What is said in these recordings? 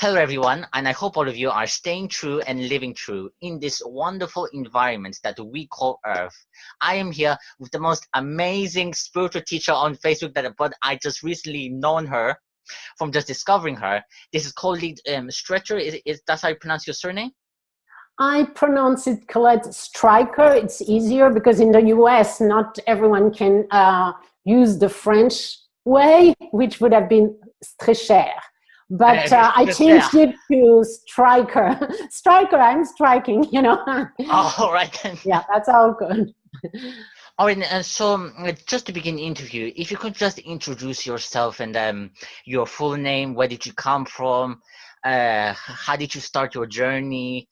Hello, everyone, and I hope all of you are staying true and living true in this wonderful environment that we call Earth. I am here with the most amazing spiritual teacher on Facebook but I just recently known her from just discovering her. This is Colette Stretcher. That's how you pronounce your surname? I pronounce it Colette Streicher. It's easier because in the US, not everyone can use the French way, which would have been Streicher. But I changed it to Striker. Striker, I'm striking, you know. All right then. Yeah, that's all good. All right, and so just to begin the interview, if you could just introduce yourself and your full name, where did you come from, how did you start your journey,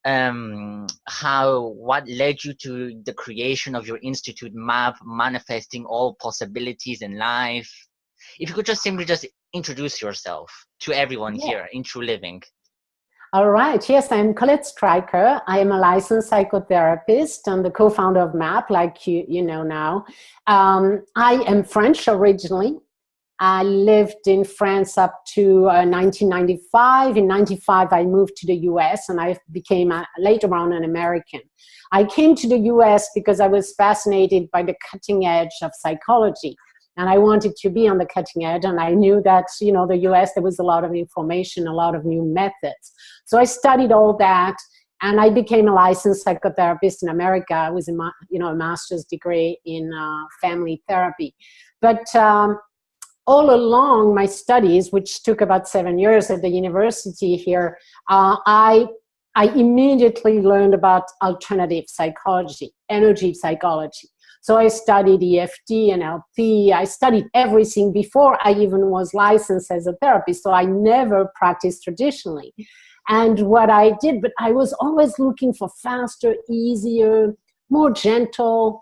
what led you to the creation of your institute MAP, manifesting all possibilities in life. If you could just simply just introduce yourself to everyone here in True Living. All right. Yes, I'm Colette Streicher. I am a licensed psychotherapist and the co-founder of MAP, like you know now. I am French originally. I lived in France up to 1995. In 95, I moved to the US and I became later on an American. I came to the US because I was fascinated by the cutting edge of psychology. And I wanted to be on the cutting edge, and I knew that, you know, the US, there was a lot of information, a lot of new methods. So I studied all that, and I became a licensed psychotherapist in America with a master's degree in family therapy. But all along my studies, which took about 7 years at the university here, I immediately learned about alternative psychology, energy psychology. So I studied EFT, NLP. I studied everything before I even was licensed as a therapist. So I never practiced traditionally. And what I did, but I was always looking for faster, easier, more gentle.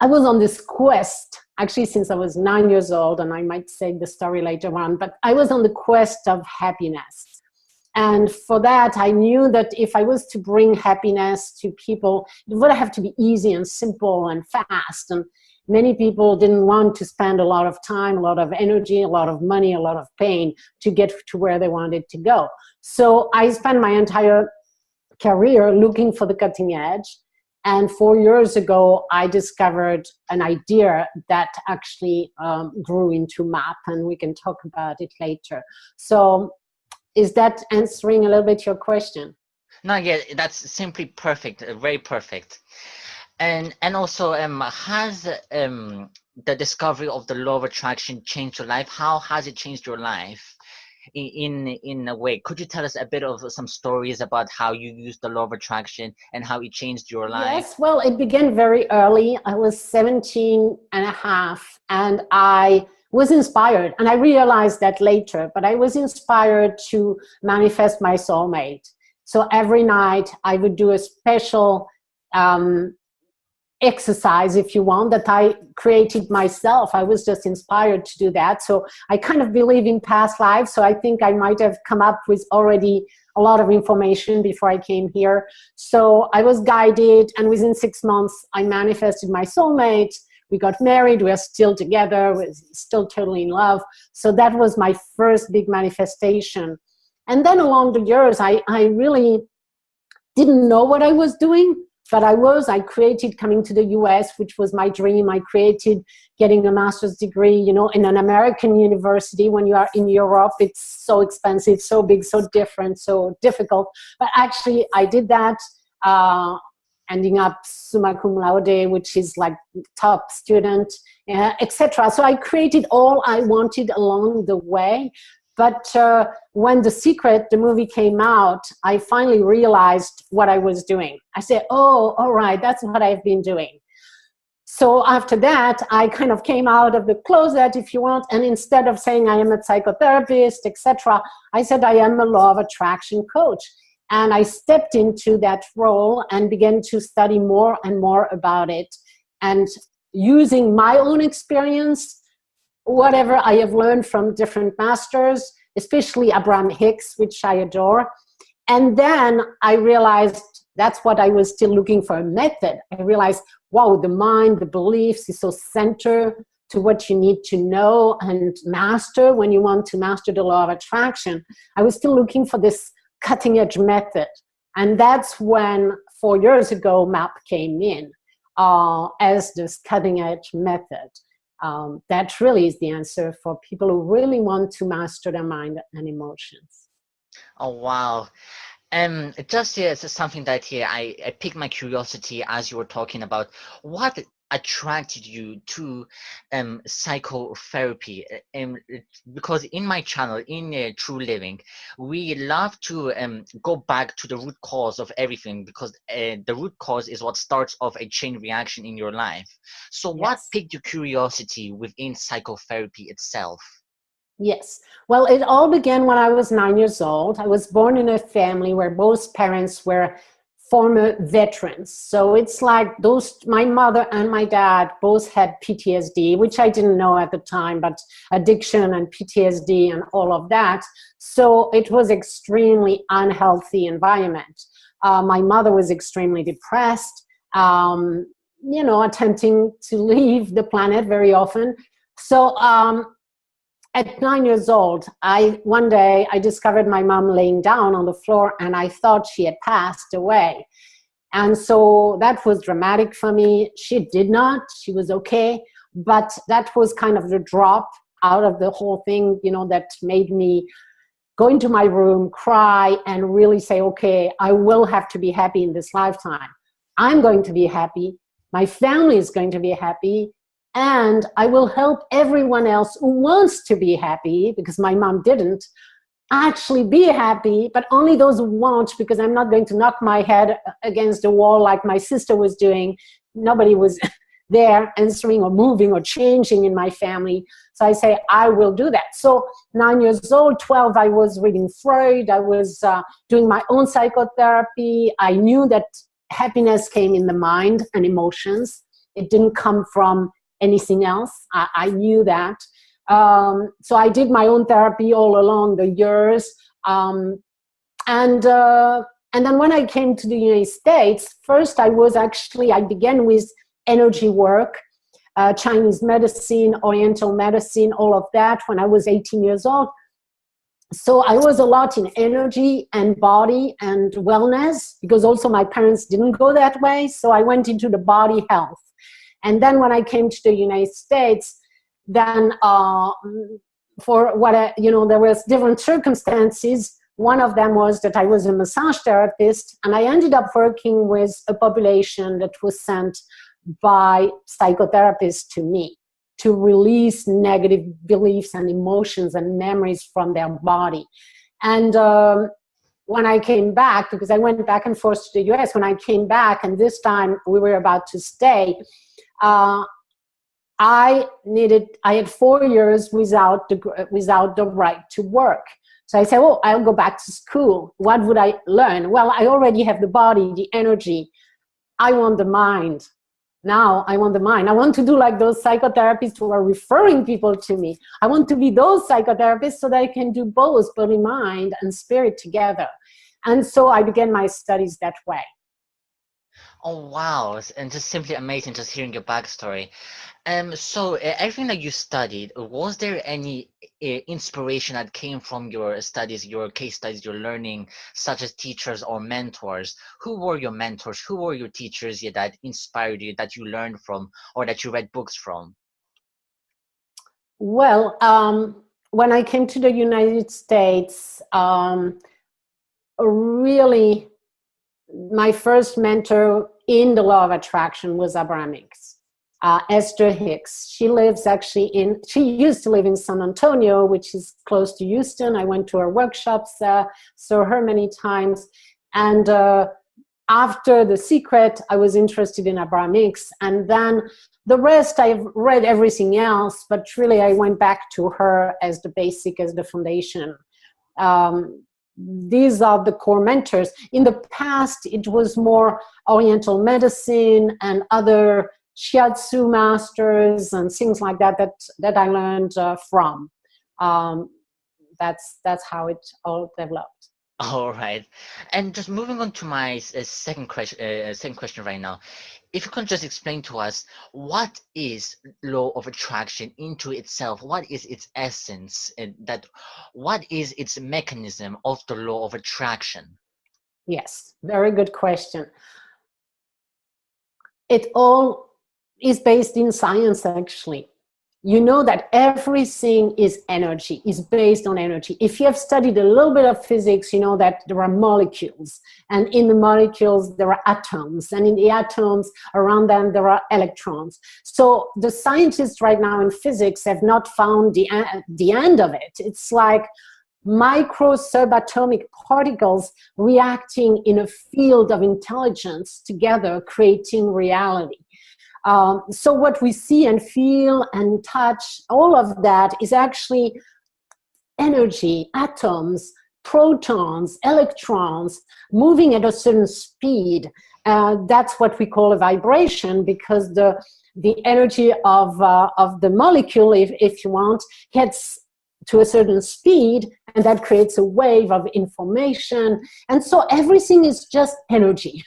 I was on this quest, actually, since I was 9 years old, and I might say the story later on, but I was on the quest of happiness. And for that, I knew that if I was to bring happiness to people, it would have to be easy and simple and fast. And many people didn't want to spend a lot of time, a lot of energy, a lot of money, a lot of pain to get to where they wanted to go. So I spent my entire career looking for the cutting edge. And 4 years ago, I discovered an idea that actually grew into MAP, and we can talk about it later. So is that answering a little bit your question? No, yeah, that's simply perfect, very perfect. And also, has the discovery of the law of attraction changed your life? How has it changed your life in a way? Could you tell us a bit of some stories about how you used the law of attraction and how it changed your life? Yes, well, it began very early. I was 17 and a half, and I was inspired, and I realized that later, but I was inspired to manifest my soulmate. So every night I would do a special exercise, if you want, that I created myself. I was just inspired to do that. So I kind of believe in past lives. So I think I might have come up with already a lot of information before I came here. So I was guided, and within 6 months, I manifested my soulmate. We got married, we are still together, we're still totally in love. So that was my first big manifestation. And then along the years, I really didn't know what I was doing, but I created coming to the US, which was my dream. I created getting a master's degree, you know, in an American university. When you are in Europe, it's so expensive, so big, so different, so difficult. But actually, I did that. Ending up summa cum laude, which is like top student, etc. So I created all I wanted along the way. But when The Secret, the movie came out, I finally realized what I was doing. I said, oh, all right, that's what I've been doing. So after that, I kind of came out of the closet, if you want, and instead of saying I am a psychotherapist, etc., I said I am a law of attraction coach. And I stepped into that role and began to study more and more about it. And using my own experience, whatever I have learned from different masters, especially Abraham Hicks, which I adore. And then I realized that's what I was still looking for, a method. I realized, wow, the mind, the beliefs is so central to what you need to know and master when you want to master the law of attraction, I was still looking for this cutting edge method. And that's when 4 years ago MAP came in as this cutting edge method. That really is the answer for people who really want to master their mind and emotions. Oh, wow. Just here, it's something that here I piqued my curiosity as you were talking about. What attracted you to psychotherapy? Because in my channel, in True Living, we love to go back to the root cause of everything, because the root cause is what starts off a chain reaction in your life. So what Yes. piqued your curiosity within psychotherapy itself? Yes. Well, it all began when I was 9 years old. I was born in a family where both parents were former veterans. So it's like my mother and my dad both had PTSD, which I didn't know at the time, but addiction and PTSD and all of that. So it was extremely unhealthy environment. My mother was extremely depressed, attempting to leave the planet very often. So at 9 years old, one day I discovered my mom laying down on the floor, and I thought she had passed away. And so that was dramatic for me. She did not. She was okay. But that was kind of the drop out of the whole thing, that made me go into my room, cry, and really say, okay, I will have to be happy in this lifetime. I'm going to be happy. My family is going to be happy. And I will help everyone else who wants to be happy, because my mom didn't actually be happy, but only those who want, because I'm not going to knock my head against the wall like my sister was doing. Nobody was there answering or moving or changing in my family. So I say, I will do that. So 9 years old, 12, I was reading Freud. I was doing my own psychotherapy. I knew that happiness came in the mind and emotions. It didn't come from anything else. I knew that. So I did my own therapy all along the years. And then when I came to the United States, first I began with energy work, Chinese medicine, Oriental medicine, all of that when I was 18 years old. So I was a lot in energy and body and wellness, because also my parents didn't go that way. So I went into the body health. And then when I came to the United States, then there was different circumstances. One of them was that I was a massage therapist, and I ended up working with a population that was sent by psychotherapists to me to release negative beliefs and emotions and memories from their body. And when I came back, because I went back and forth to the US, when I came back, and this time we were about to stay, I had 4 years without the right to work. So I said, oh, I'll go back to school. What would I learn? Well, I already have the body, the energy. I want the mind. Now I want the mind. I want to do like those psychotherapists who are referring people to me. I want to be those psychotherapists so that I can do both body, mind, and spirit together. And so I began my studies that way. Oh, wow. And just simply amazing just hearing your backstory. So everything that you studied, was there any inspiration that came from your studies, your case studies, your learning, such as teachers or mentors? Who were your mentors? Who were your teachers that inspired you, that you learned from, or that you read books from? Well, when I came to the United States, really, my first mentor in the law of attraction was Abraham Hicks. Esther Hicks. She used to live in San Antonio, which is close to Houston. I went to her workshops, saw her many times. And after The Secret, I was interested in Abraham Hicks. And then the rest, I've read everything else, but really I went back to her as the basic, as the foundation. These are the core mentors. In the past, it was more Oriental medicine and other shiatsu masters and things like that I learned from. That's how it all developed. All right. And just moving on to my second question right now. If you can just explain to us what is law of attraction into itself, what is its essence, and that what is its mechanism of the law of attraction? Yes, very good question. It all is based in science, actually. You know that everything is energy, is based on energy. If you have studied a little bit of physics, you know that there are molecules, and in the molecules there are atoms, and in the atoms around them there are electrons. So the scientists right now in physics have not found the end of it. It's like micro subatomic particles reacting in a field of intelligence together, creating reality. So what we see and feel and touch, all of that is actually energy, atoms, protons, electrons moving at a certain speed. That's what we call a vibration, because the energy of the molecule, if you want, gets to a certain speed, and that creates a wave of information. And so everything is just energy.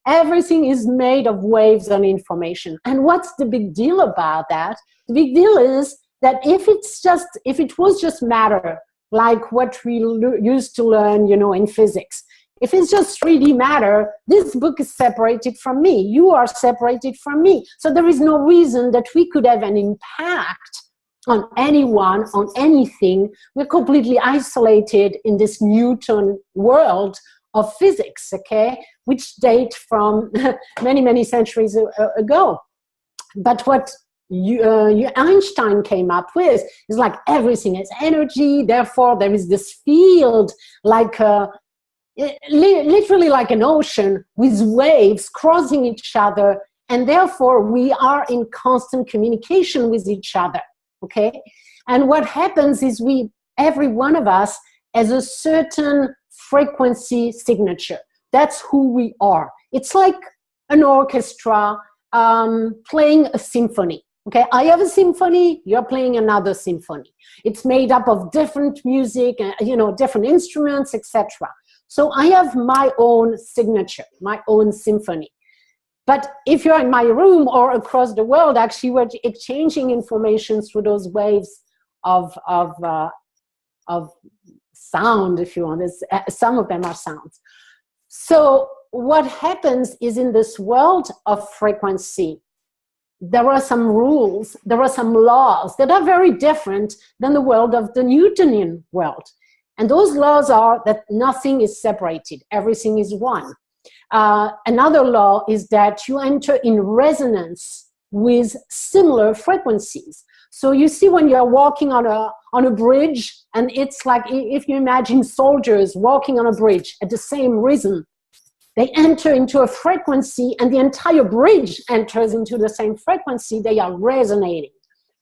Everything is made of waves of information. And what's the big deal about that? The big deal is that if it was just matter, like what we used to learn, in physics, if it's just 3D matter, this book is separated from me. You are separated from me. So there is no reason that we could have an impact on anyone, on anything. We're completely isolated in this Newton world of physics, okay, which date from many, many centuries ago. But what Einstein came up with is like everything is energy, therefore there is this field like literally like an ocean with waves crossing each other, and therefore we are in constant communication with each other. Okay, and what happens is every one of us has a certain frequency signature. That's who we are. It's like an orchestra playing a symphony. Okay, I have a symphony, you're playing another symphony. It's made up of different music, different instruments, etc. So I have my own signature, my own symphony. But if you're in my room or across the world, actually we're exchanging information through those waves of sound, if you want. Some of them are sounds. So what happens is, in this world of frequency, there are some rules, there are some laws that are very different than the world of the Newtonian world. And those laws are that nothing is separated, everything is one. Another law is that you enter in resonance with similar frequencies. So you see, when you're walking on a bridge, and it's like if you imagine soldiers walking on a bridge at the same rhythm, they enter into a frequency, and the entire bridge enters into the same frequency. They are resonating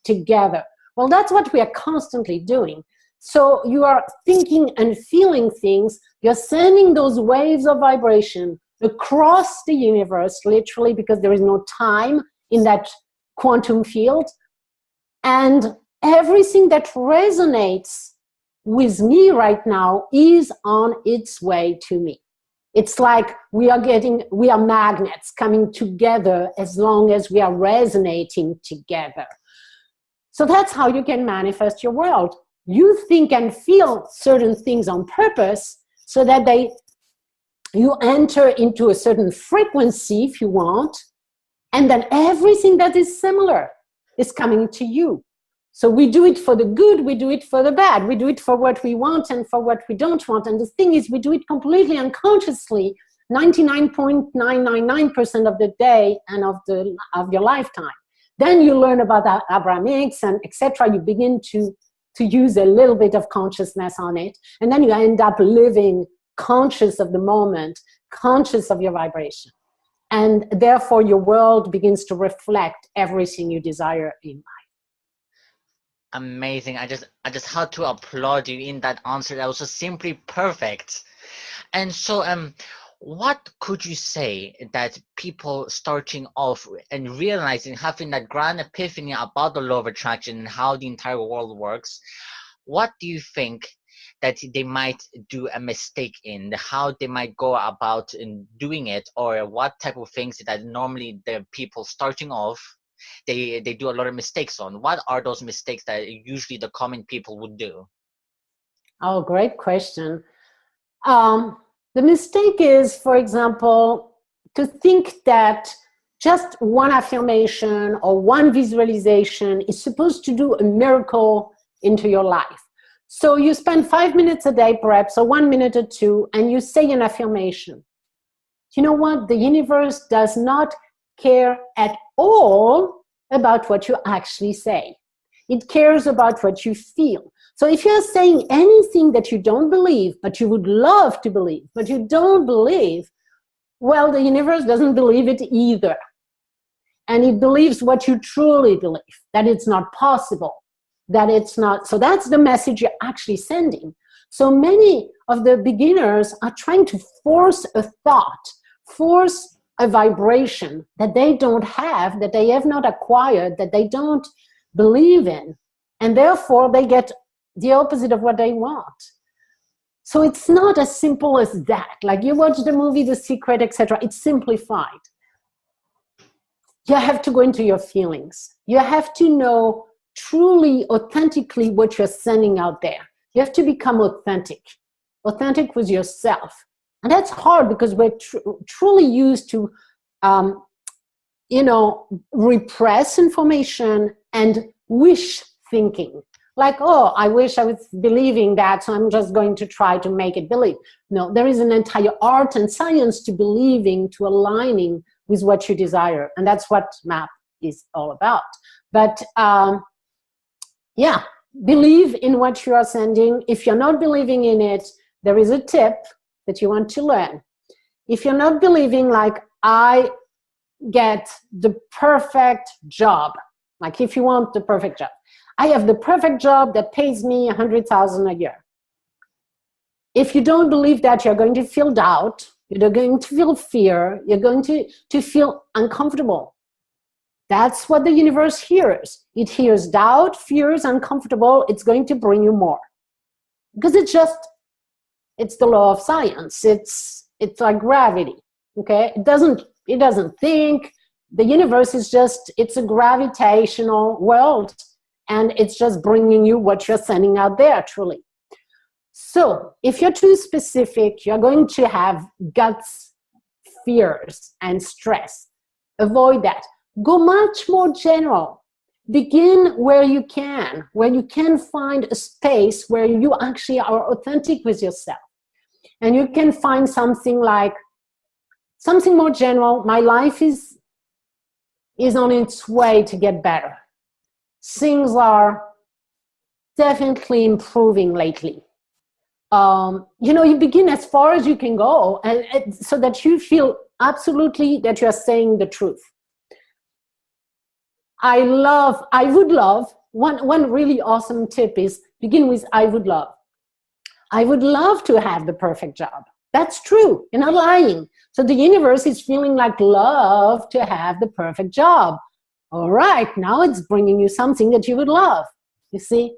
together. Well, that's what we are constantly doing. So you are thinking and feeling things, you're sending those waves of vibration across the universe, literally, because there is no time in that quantum field. And everything that resonates with me right now is on its way to me. It's like we are magnets coming together as long as we are resonating together. So that's how you can manifest your world. You think and feel certain things on purpose so that you enter into a certain frequency, if you want, and then everything that is similar is coming to you. So we do it for the good, we do it for the bad, we do it for what we want and for what we don't want. And the thing is, we do it completely unconsciously, 99.999% of the day and of your lifetime. Then you learn about Abraham Hicks and etc. You begin to use a little bit of consciousness on it, and then you end up living conscious of the moment, conscious of your vibration. And therefore your world begins to reflect everything you desire in life. Amazing. I just had to applaud you in that answer. That was just simply perfect. And so what could you say that people starting off and realizing, having that grand epiphany about the law of attraction and how the entire world works, what do you think that they might do a mistake in, how they might go about in doing it, or what type of things that normally the people starting off, they do a lot of mistakes on. What are those mistakes that usually the common people would do? Oh, great question. The mistake is, for example, to think that just one affirmation or one visualization is supposed to do a miracle into your life. So you spend 5 minutes a day, perhaps, or 1 minute or two, and you say an affirmation. You know what? The universe does not care at all about what you actually say. It cares about what you feel. So if you're saying anything that you don't believe, but you would love to believe, but you don't believe, well, the universe doesn't believe it either. And it believes what you truly believe, that it's not possible, that it's not. So that's the message you're actually sending. So many of the beginners are trying to force a thought, force a vibration that they don't have, that they have not acquired, that they don't believe in. And therefore, they get the opposite of what they want. So it's not as simple as that. Like you watch the movie The Secret, etc. It's simplified. You have to go into your feelings. You have to know truly, authentically what you're sending out there. You have to become authentic with yourself. And that's hard because we're truly used to, repress information and wish thinking. Like, oh, I wish I was believing that, so I'm just going to try to make it believe. No, there is an entire art and science to believing, to aligning with what you desire. And that's what MAP is all about. But believe in what you are sending. If you're not believing in it, there is a tip that you want to learn. If you're not believing, like, I get the perfect job, like if you want the perfect job, I have the perfect job that pays me $100,000 a year. If you don't believe that, you're going to feel doubt, you're going to feel fear, you're going to feel uncomfortable. That's what the universe hears. It hears doubt, fears, uncomfortable. It's going to bring you more. Because it's the law of science. It's like gravity, okay? It doesn't think. The universe is it's a gravitational world, and it's just bringing you what you're sending out there, truly. So if you're too specific, you're going to have guts, fears, and stress. Avoid that. Go much more general. Begin where you can find a space where you actually are authentic with yourself. And you can find something more general. My life is on its way to get better. Things are definitely improving lately. You begin as far as you can go, and so that you feel absolutely that you are saying the truth. I would love, one really awesome tip is begin with I would love. I would love to have the perfect job. That's true. You're not lying. So the universe is feeling like love to have the perfect job. All right, now it's bringing you something that you would love, you see?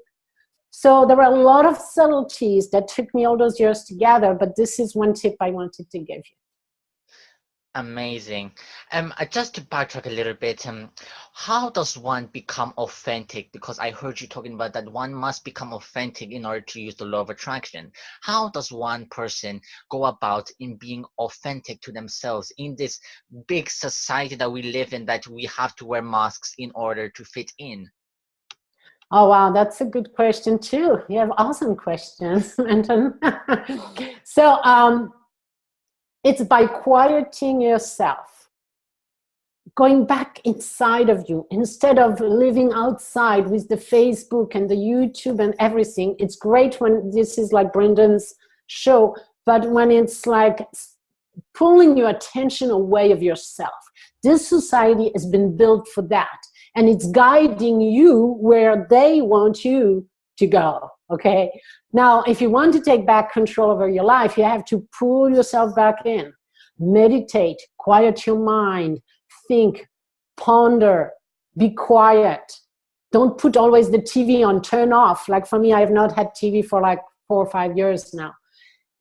So there are a lot of subtleties that took me all those years to gather, but this is one tip I wanted to give you. Amazing. Just to backtrack a little bit, how does one become authentic? Because I heard you talking about that one must become authentic in order to use the law of attraction. How does one person go about in being authentic to themselves in this big society that we live in, that we have to wear masks in order to fit in? Oh, wow, that's a good question too. You have awesome questions, Anton. So, it's by quieting yourself, going back inside of you, instead of living outside with the Facebook and the YouTube and everything. It's great when this is like Brendan's show, but when it's like pulling your attention away of yourself. This society has been built for that, and it's guiding you where they want you to go, okay? Now, if you want to take back control over your life, you have to pull yourself back in. Meditate, quiet your mind, think, ponder, be quiet. Don't put always the TV on, turn off. Like for me, I have not had TV for like 4 or 5 years now.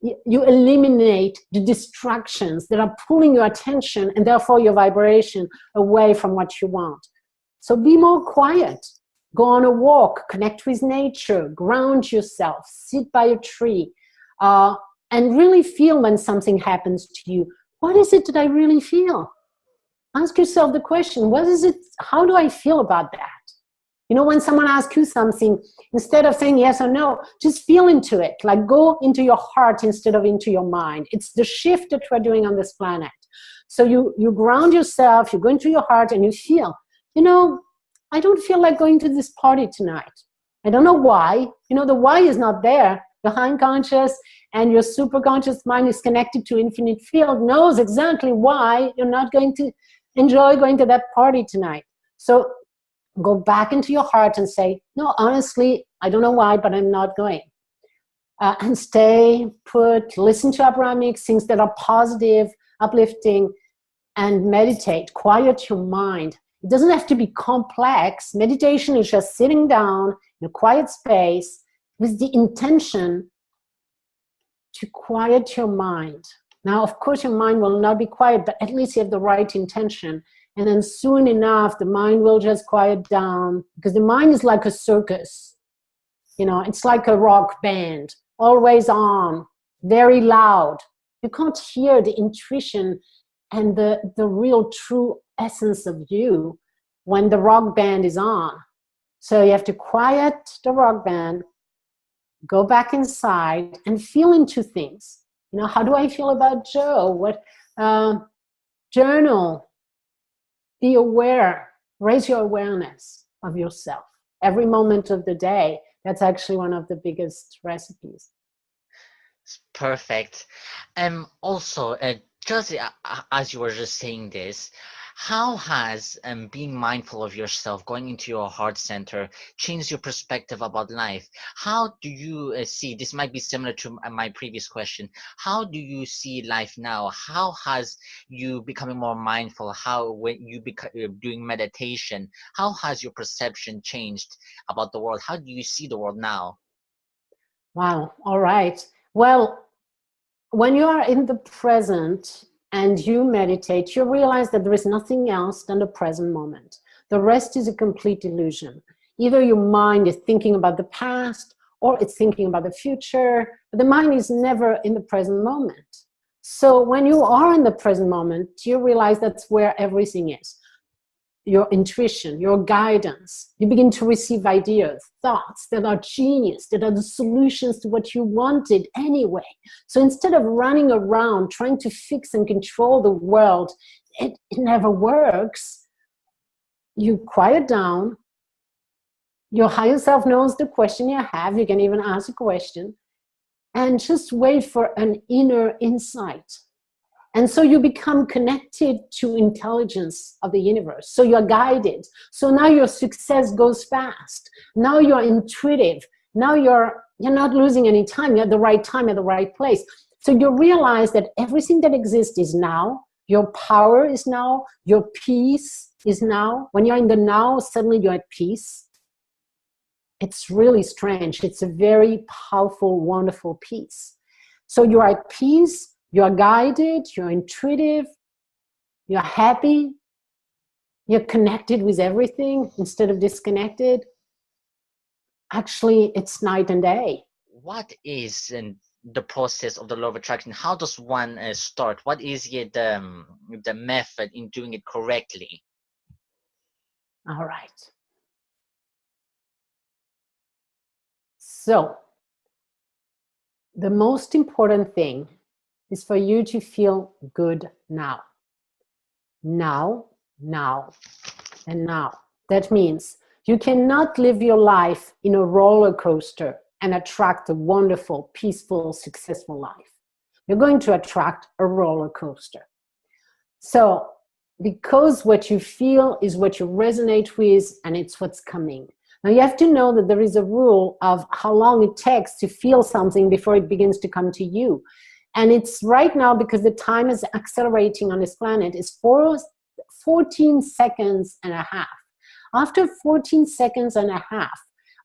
You eliminate the distractions that are pulling your attention and therefore your vibration away from what you want. So be more quiet. Go on a walk, connect with nature, ground yourself, sit by a tree, and really feel when something happens to you. What is it that I really feel? Ask yourself the question, what is it? How do I feel about that? You know, when someone asks you something, instead of saying yes or no, just feel into it. Like go into your heart instead of into your mind. It's the shift that we're doing on this planet. So you ground yourself, you go into your heart and you feel, you know, I don't feel like going to this party tonight. I don't know why. You know, the why is not there. The unconscious and your superconscious mind is connected to infinite field, knows exactly why you're not going to enjoy going to that party tonight. So go back into your heart and say, no, honestly, I don't know why, but I'm not going. And stay put, listen to Abrahamic, things that are positive, uplifting, and meditate. Quiet your mind. It doesn't have to be complex. Meditation is just sitting down in a quiet space with the intention to quiet your mind. Now, of course, your mind will not be quiet, but at least you have the right intention. And then soon enough, the mind will just quiet down, because the mind is like a circus. You know, it's like a rock band, always on, very loud. You can't hear the intuition and the real true essence of you when the rock band is on. So you have to quiet the rock band, go back inside and feel into things. You know, how do I feel about Joe? What, journal, be aware, raise your awareness of yourself every moment of the day. That's actually one of the biggest recipes. Perfect. Also, just as you were just saying this, how has being mindful of yourself, going into your heart center, changed your perspective about life? How do you see, this might be similar to my previous question, how do you see life now? How has you becoming more mindful? How, when you doing meditation, how has your perception changed about the world? How do you see the world now? Wow, all right. Well, when you are in the present and you meditate, you realize that there is nothing else than the present moment. The rest is a complete illusion. Either your mind is thinking about the past or it's thinking about the future, but the mind is never in the present moment. So when you are in the present moment, you realize that's where everything is. Your intuition, your guidance. You begin to receive ideas, thoughts that are genius, that are the solutions to what you wanted anyway. So instead of running around trying to fix and control the world, it never works. You quiet down. Your higher self knows the question you have. You can even ask a question and just wait for an inner insight. And so you become connected to intelligence of the universe. So you're guided. So now your success goes fast. Now you're intuitive. Now you're not losing any time. You're at the right time, at the right place. So you realize that everything that exists is now. Your power is now. Your peace is now. When you're in the now, suddenly you're at peace. It's really strange. It's a very powerful, wonderful peace. So you're at peace. You're guided, you're intuitive, you're happy, you're connected with everything instead of disconnected. Actually, it's night and day. What is the process of the law of attraction? How does one start? What is the method in doing it correctly? All right. So, the most important thing is for you to feel good now. Now, now, and now. That means you cannot live your life in a roller coaster and attract a wonderful, peaceful, successful life. You're going to attract a roller coaster. So, because what you feel is what you resonate with, and it's what's coming. Now you have to know that there is a rule of how long it takes to feel something before it begins to come to you. And it's right now, because the time is accelerating on this planet, is 14 seconds and a half. After 14 seconds and a half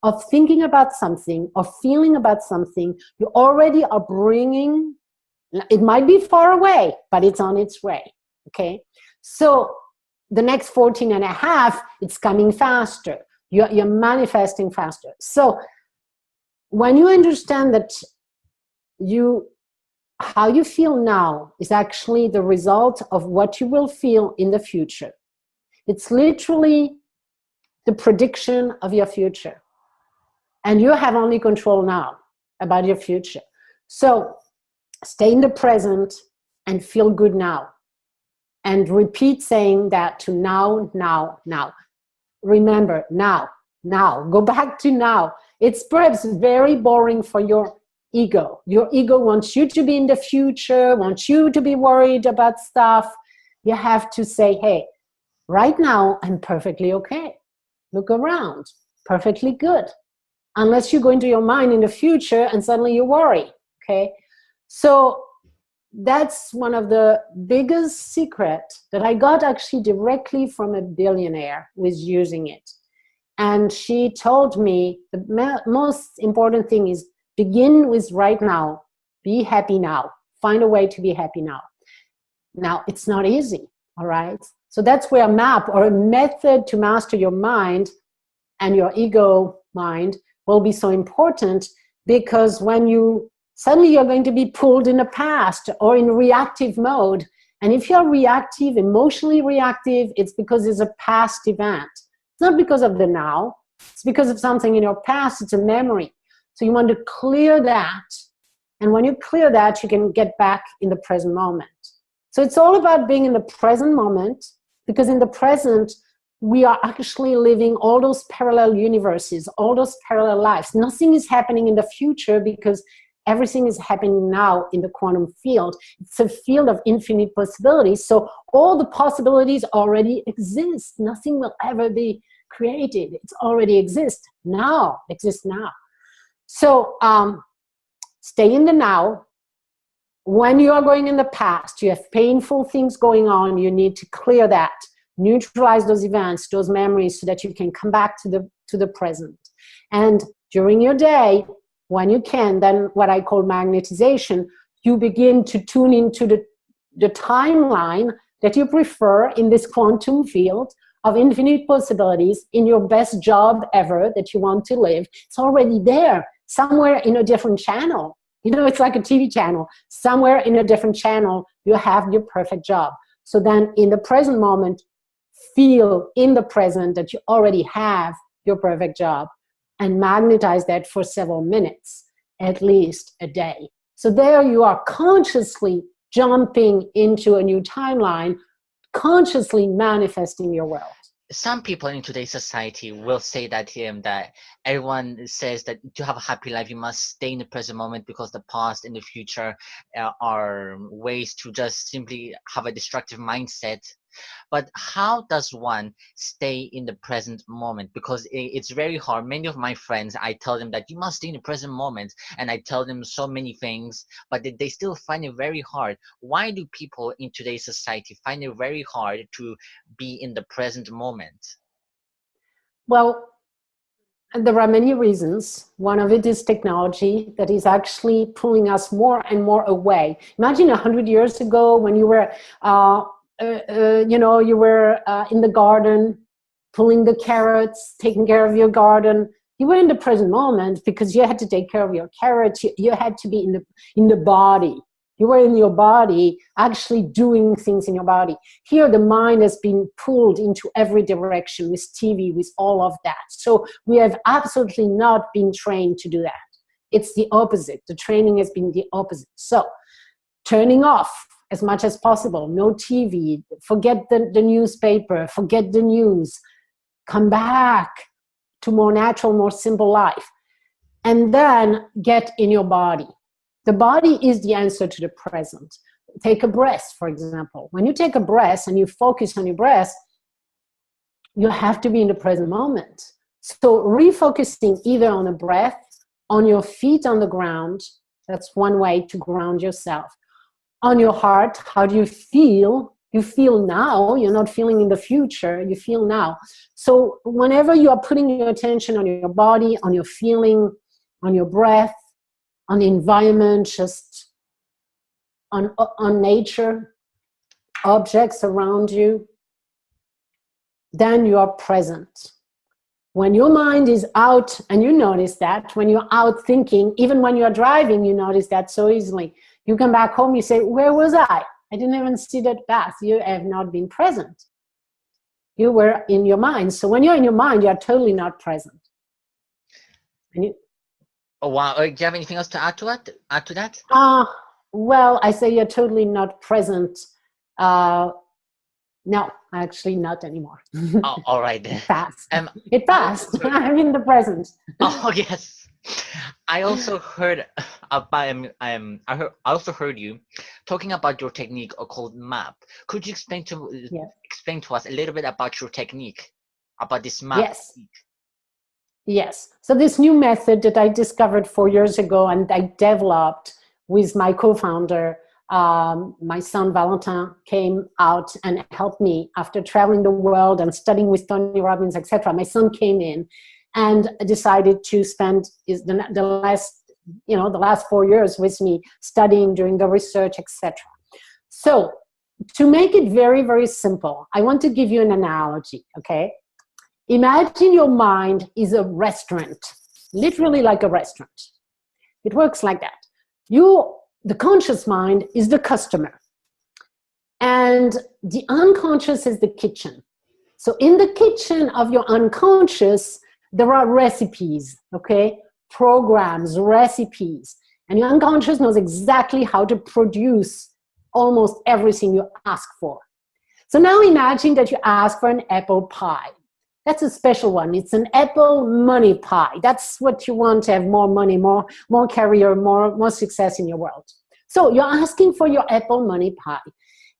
of thinking about something, or feeling about something, you already are bringing, it might be far away, but it's on its way, okay? So the next 14 and a half, it's coming faster. You're manifesting faster. So when you understand that how you feel now is actually the result of what you will feel in the future. It's literally the prediction of your future. And you have only control now about your future. So stay in the present and feel good now. And repeat saying that to now, now, now. Remember, now, now. Go back to now. It's perhaps very boring for your ego. Your ego wants you to be in the future, wants you to be worried about stuff. You have to say, hey, right now, I'm perfectly okay. Look around, perfectly good. Unless you go into your mind in the future and suddenly you worry, okay? So that's one of the biggest secrets that I got actually directly from a billionaire who is using it. And she told me the most important thing is begin with right now. Be happy now. Find a way to be happy now. Now, it's not easy, all right? So that's where a map or a method to master your mind and your ego mind will be so important, because when suddenly you're going to be pulled in the past or in reactive mode. And if you're reactive, emotionally reactive, it's because it's a past event. It's not because of the now. It's because of something in your past. It's a memory. So you want to clear that. And when you clear that, you can get back in the present moment. So it's all about being in the present moment, because in the present, we are actually living all those parallel universes, all those parallel lives. Nothing is happening in the future because everything is happening now in the quantum field. It's a field of infinite possibilities. So all the possibilities already exist. Nothing will ever be created. It's already exists now. So stay in the now. When you are going in the past, you have painful things going on, you need to clear that, neutralize those events, those memories, so that you can come back to the present. And during your day, when you can, then what I call magnetization, you begin to tune into the timeline that you prefer in this quantum field of infinite possibilities, in your best job ever that you want to live. It's already there, somewhere in a different channel. You know, it's like a TV channel. Somewhere in a different channel, you have your perfect job. So then in the present moment, feel in the present that you already have your perfect job, and magnetize that for several minutes, at least a day. So there you are consciously jumping into a new timeline, consciously manifesting your world. Some people in today's society will say that that everyone says that to have a happy life, you must stay in the present moment, because the past and the future are ways to just simply have a destructive mindset. But how does one stay in the present moment? Because it's very hard. Many of my friends, I tell them that you must stay in the present moment, and I tell them so many things, but they still find it very hard. Why do people in today's society find it very hard to be in the present moment? Well, there are many reasons. One of it is technology that is actually pulling us more and more away. Imagine 100 years ago when you were you were in the garden, pulling the carrots, taking care of your garden. You were in the present moment because you had to take care of your carrots. You had to be in the body. You were in your body, actually doing things in your body. Here, the mind has been pulled into every direction with TV, with all of that. So we have absolutely not been trained to do that. It's the opposite. The training has been the opposite. So turning off as much as possible, no TV, forget the newspaper, forget the news, come back to more natural, more simple life, and then get in your body. The body is the answer to the present. Take a breath, for example. When you take a breath and you focus on your breath, you have to be in the present moment. So refocusing either on the breath, on your feet on the ground, that's one way to ground yourself. On your heart, how do you feel You feel now, you're not feeling in the future, you feel now. So whenever you are putting your attention on your body, on your feeling, on your breath, on the environment, just on nature, objects around you, then you are present. When your mind is out, and you notice that, when you're out thinking, even when you're driving, you notice that so easily. You come back home, you say, where was I? I didn't even see that path. You have not been present. You were in your mind. So when you're in your mind, you are totally not present. And you, Oh wow! Do you have anything else to add to that? Well, I say you're totally not present. No, actually not anymore. Oh, all right then. It passed. I'm in the present. Oh yes. I also heard about I also heard you talking about your technique called MAP. Could you explain to us a little bit about your technique, about this MAP? Yes. Yes. So this new method that I discovered 4 years ago and I developed with my co-founder, my son Valentin came out and helped me after traveling the world and studying with Tony Robbins, etc. My son came in and decided to spend the last 4 years with me studying, doing the research, etc. So to make it very, very simple, I want to give you an analogy, okay? Imagine your mind is a restaurant, literally like a restaurant. It works like that. The conscious mind is the customer, and the unconscious is the kitchen. So in the kitchen of your unconscious, there are recipes, okay? Programs, recipes. And your unconscious knows exactly how to produce almost everything you ask for. So now imagine that you ask for an apple pie. That's a special one. It's an apple money pie. That's what you want to have: more money, more career, more success in your world. So you're asking for your apple money pie.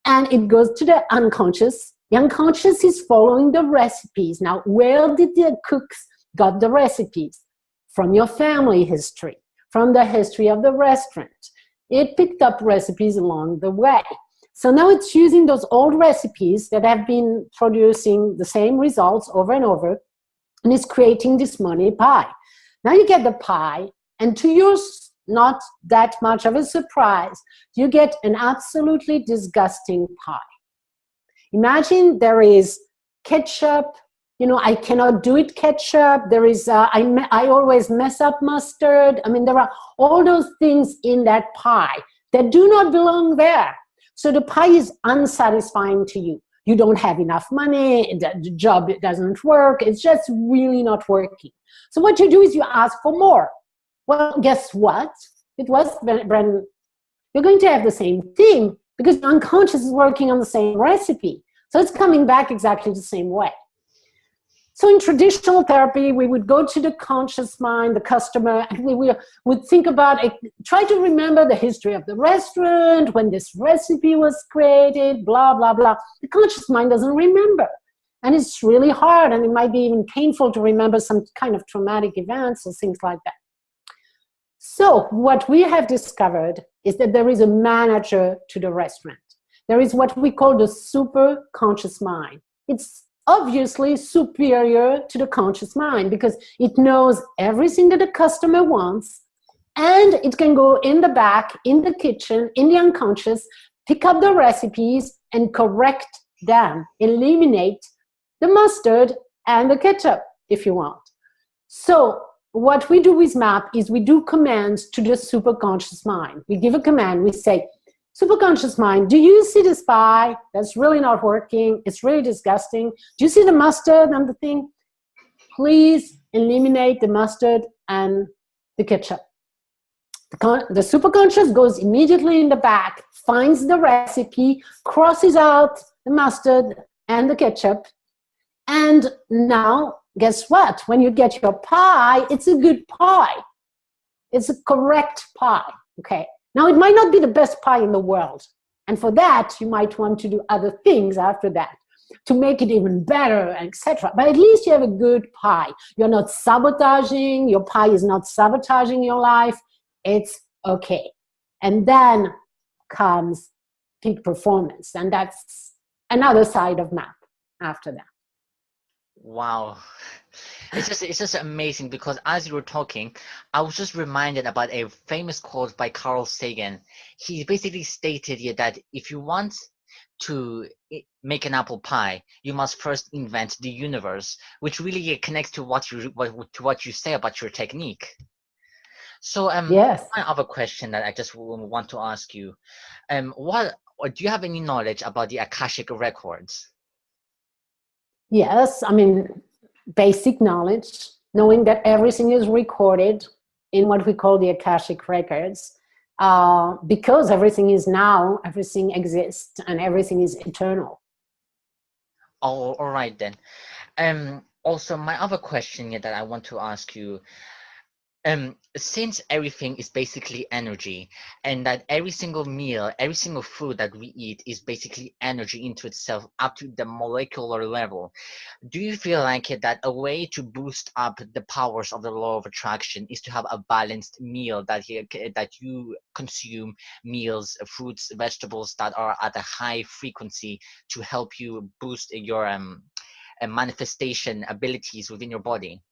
And it goes to the unconscious. The unconscious is following the recipes. Now, where did the cooks got the recipes? From your family history, from the history of the restaurant. It picked up recipes along the way. So now it's using those old recipes that have been producing the same results over and over, and it's creating this money pie. Now you get the pie, and to your not that much of a surprise, you get an absolutely disgusting pie. Imagine there is ketchup. I cannot do it ketchup. There is, I always mess up mustard. I mean, there are all those things in that pie that do not belong there. So the pie is unsatisfying to you. You don't have enough money, the job doesn't work, it's just really not working. So what you do is you ask for more. Well, guess what? It was, Brendan, you're going to have the same thing because your unconscious is working on the same recipe. So it's coming back exactly the same way. So in traditional therapy, we would go to the conscious mind, the customer, and we would think about it, try to remember the history of the restaurant, when this recipe was created, blah, blah, blah. The conscious mind doesn't remember. And it's really hard, and it might be even painful to remember some kind of traumatic events or things like that. So what we have discovered is that there is a manager to the restaurant. There is what we call the super conscious mind. It's obviously superior to the conscious mind because it knows everything that the customer wants, and it can go in the back, in the kitchen, in the unconscious, pick up the recipes and correct them, eliminate the mustard and the ketchup if you want. So what we do with MAP is we do commands to the superconscious mind. We give a command, we say, superconscious mind, do you see this pie? That's really not working. It's really disgusting. Do you see the mustard on the thing? Please eliminate the mustard and the ketchup. The superconscious goes immediately in the back, finds the recipe, crosses out the mustard and the ketchup. And now, guess what? When you get your pie, it's a good pie. It's a correct pie, okay? Now, it might not be the best pie in the world. And for that, you might want to do other things after that to make it even better, etc. But at least you have a good pie. You're not sabotaging. Your pie is not sabotaging your life. It's okay. And then comes peak performance. And that's another side of MAP after that. Wow. It's just amazing because as you were talking, I was just reminded about a famous quote by Carl Sagan. He basically stated here that if you want to make an apple pie, you must first invent the universe, which really connects to what you say about your technique. So Yes. one other question that I just want to ask you, what or do you have any knowledge about the Akashic records? Yes, I mean, basic knowledge, knowing that everything is recorded in what we call the Akashic records, because everything is now, everything exists, and everything is eternal. Oh, all right then. Also, my other question here that I want to ask you, since everything is basically energy, and that every single meal, every single food that we eat is basically energy into itself up to the molecular level, do you feel like that a way to boost up the powers of the law of attraction is to have a balanced meal, that you consume meals, fruits, vegetables that are at a high frequency to help you boost your manifestation abilities within your body?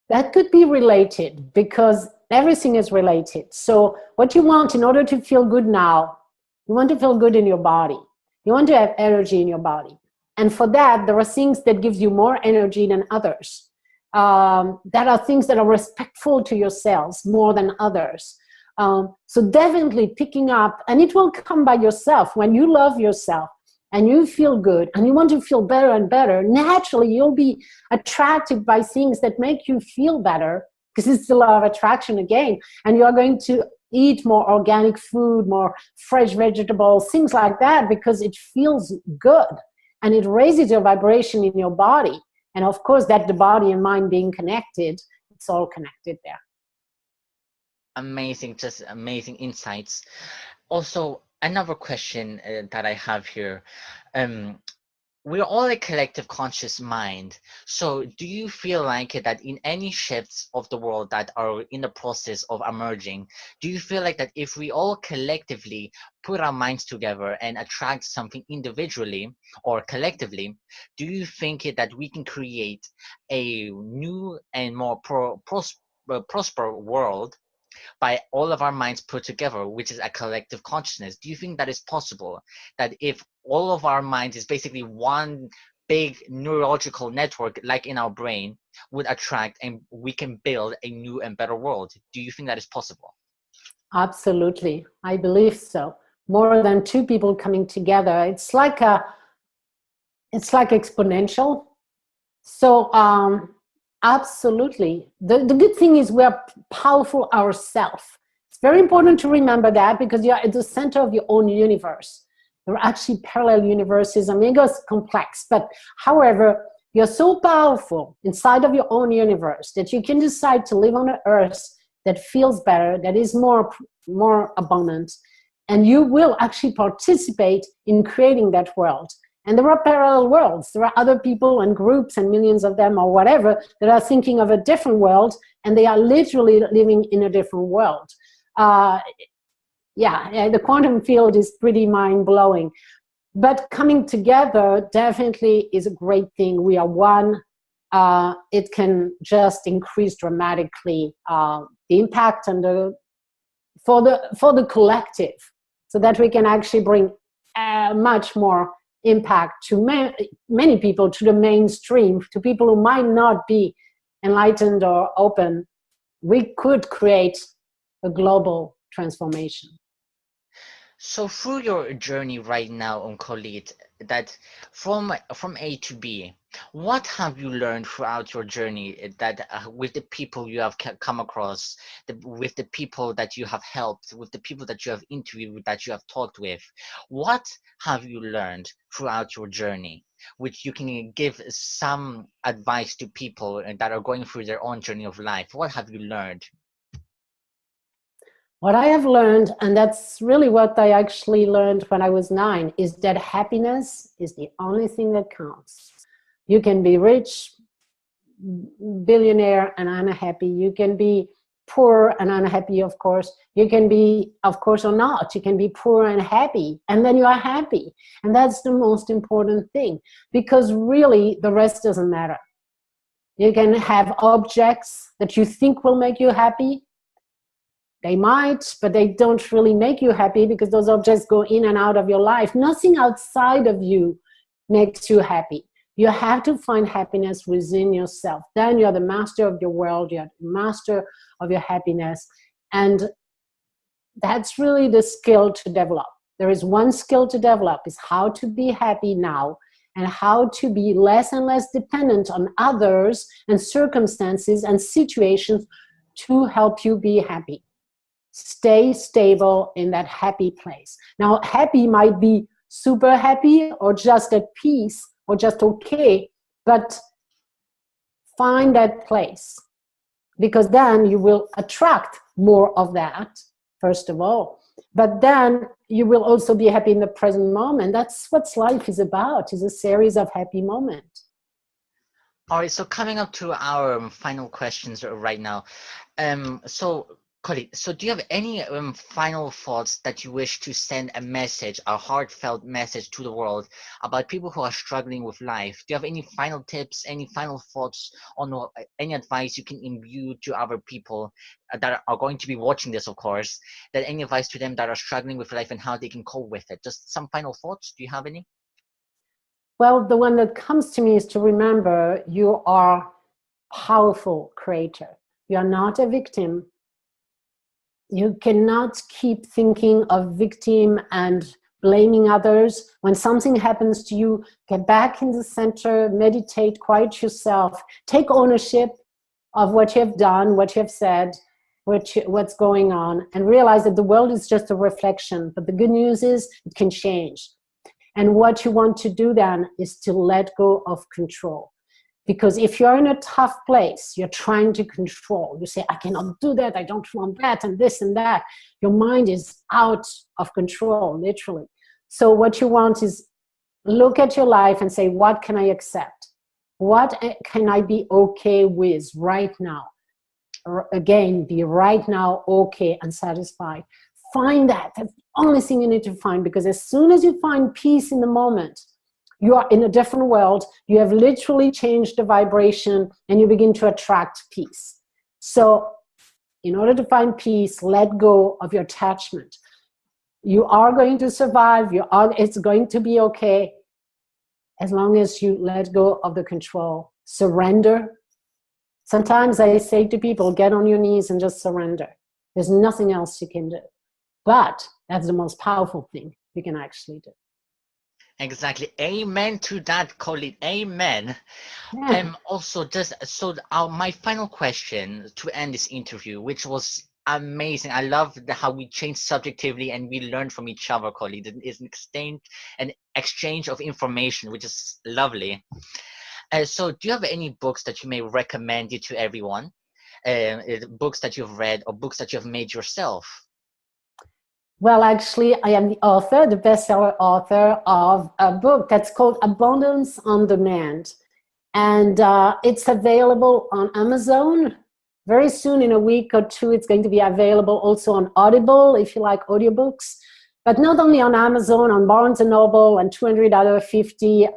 That could be related because everything is related. So what you want in order to feel good now, you want to feel good in your body. You want to have energy in your body. And for that, there are things that gives you more energy than others. That are things that are respectful to yourselves more than others. So definitely picking up, and it will come by yourself. When you love yourself and you feel good and you want to feel better and better, naturally you'll be attracted by things that make you feel better, because it's the law of attraction again. And you are going to eat more organic food, more fresh vegetables, things like that, because it feels good and it raises your vibration in your body. And of course, that the body and mind being connected, it's all connected there. Amazing, just amazing insights. Also, another question that I have here. We're all a collective conscious mind. So do you feel like that in any shifts of the world that are in the process of emerging, do you feel like that if we all collectively put our minds together and attract something individually or collectively, do you think that we can create a new and more prosper world by all of our minds put together, which is a collective consciousness? Do you think that is possible? That if all of our minds is basically one big neurological network, like in our brain, would attract and we can build a new and better world? Do you think that is possible? Absolutely, I believe so. More than two people coming together, it's like exponential. So absolutely. The good thing is we are powerful ourselves. It's very important to remember that, because you are at the center of your own universe. There are actually parallel universes. I mean, it goes complex, but however, you're so powerful inside of your own universe that you can decide to live on an earth that feels better, that is more abundant, and you will actually participate in creating that world. And there are parallel worlds. There are other people and groups and millions of them or whatever that are thinking of a different world, and they are literally living in a different world. Yeah, the quantum field is pretty mind-blowing. But coming together definitely is a great thing. We are one. It can just increase dramatically the impact and for the collective, so that we can actually bring much more impact to many people, to the mainstream, to people who might not be enlightened or open. We could create a global transformation. So through your journey right now on Colette, that from A to B, what have you learned throughout your journey that with the people you have come across, with the people that you have helped, with the people that you have interviewed, that you have talked with, what have you learned throughout your journey, which you can give some advice to people that are going through their own journey of life? What have you learned? What I have learned, and that's really what I actually learned when I was 9, is that happiness is the only thing that counts. You can be rich, billionaire, and unhappy. You can be poor and unhappy, of course. You can be, of course, or not. You can be poor and happy, and then you are happy. And that's the most important thing, because really the rest doesn't matter. You can have objects that you think will make you happy. They might, but they don't really make you happy, because those objects go in and out of your life. Nothing outside of you makes you happy. You have to find happiness within yourself. Then you're the master of your world. You're the master of your happiness. And that's really the skill to develop. There is one skill to develop, is how to be happy now, and how to be less and less dependent on others and circumstances and situations to help you be happy. Stay stable in that happy place. Now, happy might be super happy, or just at peace, or just okay, but find that place, because then you will attract more of that, first of all, but then you will also be happy in the present moment. That's what life is about, is a series of happy moments. All right, so coming up to our final questions right now. So Colette, so do you have any final thoughts that you wish to send a message, a heartfelt message to the world about people who are struggling with life? Do you have any final tips, any final thoughts on any advice you can imbue to other people that are going to be watching this, of course, that any advice to them that are struggling with life and how they can cope with it? Just some final thoughts. Do you have any? Well, the one that comes to me is to remember you are a powerful creator. You are not a victim. You cannot keep thinking of victim and blaming others. When something happens to you, get back in the center, meditate, quiet yourself, take ownership of what you have done, what you have said, what's going on, and realize that the world is just a reflection. But the good news is it can change. And what you want to do then is to let go of control. Because if you're in a tough place, you're trying to control. You say, I cannot do that, I don't want that, and this and that. Your mind is out of control, literally. So what you want is look at your life and say, what can I accept? What can I be okay with right now? Again, be right now okay and satisfied. Find that. That's the only thing you need to find, because as soon as you find peace in the moment, you are in a different world. You have literally changed the vibration, and you begin to attract peace. So in order to find peace, let go of your attachment. You are going to survive. It's going to be okay, as long as you let go of the control. Surrender. Sometimes I say to people, get on your knees and just surrender. There's nothing else you can do. But that's the most powerful thing you can actually do. Exactly. Amen to that, Colette. Amen. Yeah. Also, just so my final question to end this interview, which was amazing. I love how we changed subjectively and we learned from each other, Colette. It is an exchange of information, which is lovely. So, do you have any books that you may recommend to everyone? Books that you've read or books that you have made yourself? Well, actually, I am the author, the bestseller author of a book that's called Abundance on Demand. And it's available on Amazon. Very soon, in a week or two, it's going to be available also on Audible, if you like audiobooks. But not only on Amazon, on Barnes & Noble and 250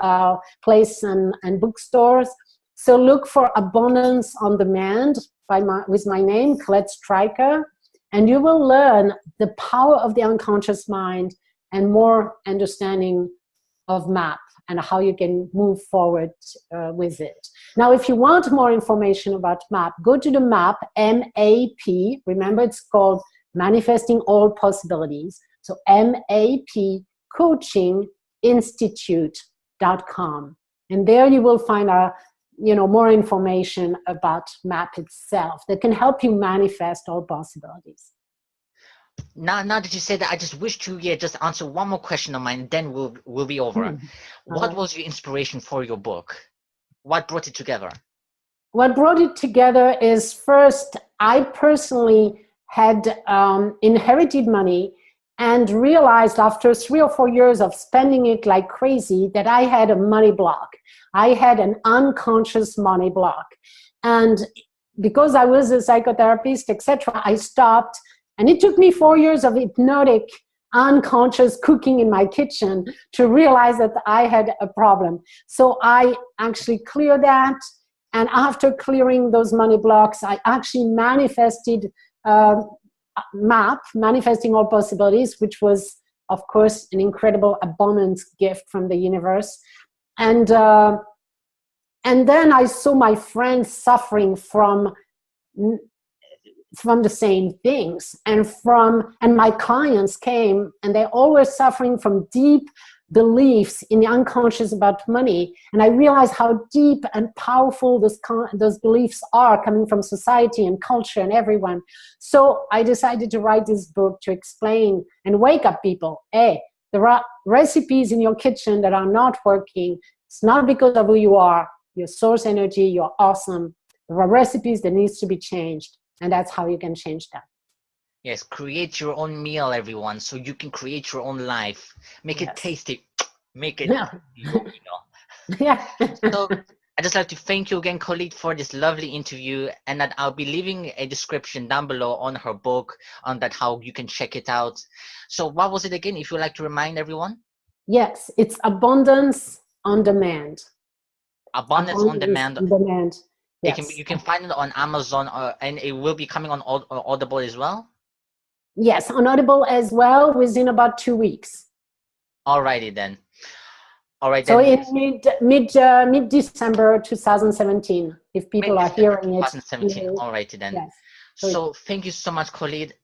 places and bookstores. So look for Abundance on Demand with my name, Colette Stryker. And you will learn the power of the unconscious mind and more understanding of MAP and how you can move forward with it. Now, if you want more information about MAP, go to the MAP, M-A-P. Remember, it's called Manifesting All Possibilities. So MAP Coaching Institute.com. And there you will find more information about MAP itself that can help you manifest all possibilities. Now that you said that, I just wish to just answer one more question of mine, then we'll be over. What was your inspiration for your book? What brought it together? What brought it together is, first, I personally had inherited money and realized after 3 or 4 years of spending it like crazy that I had a money block. I had an unconscious money block. And because I was a psychotherapist, etc., I stopped. And it took me 4 years of hypnotic, unconscious cooking in my kitchen to realize that I had a problem. So I actually cleared that. And after clearing those money blocks, I actually manifested MAP, Manifesting All Possibilities, which was, of course, an incredible abundance gift from the universe. And then I saw my friends suffering from the same things, and my clients came, and they're always suffering from deep beliefs in the unconscious about money. And I realized how deep and powerful those beliefs are, coming from society and culture and everyone. So I decided to write this book to explain and wake up people. Hey, there are recipes in your kitchen that are not working. It's not because of who you are, your source energy, you're awesome. There are recipes that needs to be changed, and that's how you can change that. Yes, create your own meal, everyone, so you can create your own life. Make it tasty. Make it, Yeah. So I'd just like to thank you again, Khalid, for this lovely interview, and that I'll be leaving a description down below on her book, on that how you can check it out. So what was it again, if you'd like to remind everyone? Yes, it's Abundance on Demand. Abundance on Demand. On Demand. Yes. You can find it on Amazon, and it will be coming on Audible as well? Yes, on Audible as well, within about 2 weeks. Alrighty then. All right. So in mid-December 2017, if people are hearing it. 2017. Alrighty then. Yes. So thank you so much, Khalid.